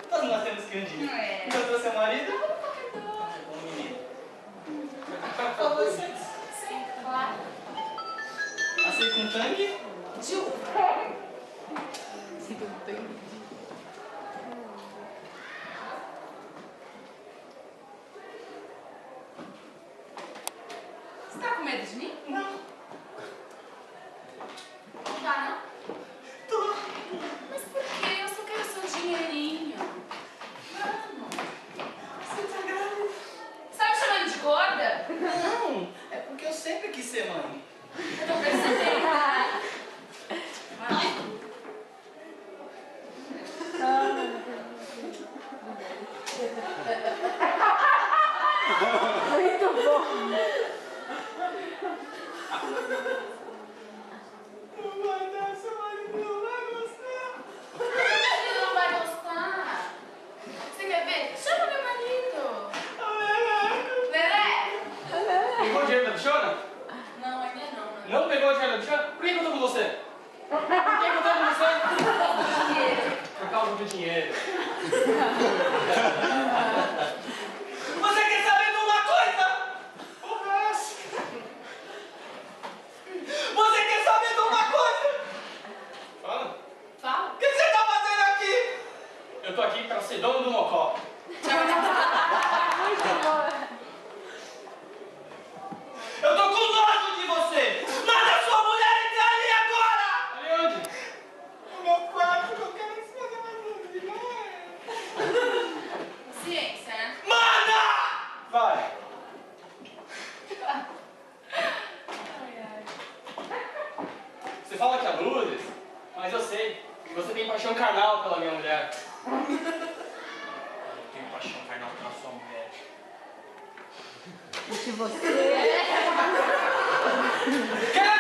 Todos nós temos que um dia. Encontrou seu marido? Bom menino. Qual você? Sim, claro. Assim com tangue? Ju. Você tá com medo de mim? Não. Não tá, não? Tô. Mas por quê? Eu só quero seu dinheirinho. Vamos. Você tá grávida? Você tá me chamando de gorda? Não. É porque eu sempre quis ser mãe. Eu tô percebendo. Vai. Muito bom. Não vai dar, seu marido não vai gostar. Ele não vai gostar. Você quer ver? Chama meu marido. Lelé. Pegou o dinheiro da bichona? Não, ainda não. Não pegou o dinheiro da bichona? Por que eu tô com você? Por que eu tô com você? Por causa do dinheiro. Você quer saber de uma coisa? Você quer saber de uma coisa? Fala. Fala. O que você tá fazendo aqui? Eu tô aqui pra ser dono do mocó. Muito bom. Eu tô com nojo de você! Manda sua mulher entrar ali agora! Ali onde? No meu quarto, eu quero que você faça mais Ciência, né? Manda! Vai! Você fala que é luzes, mas eu sei que você tem paixão carnal pela minha mulher. Eu tenho paixão carnal pela sua mulher. E se você... Quero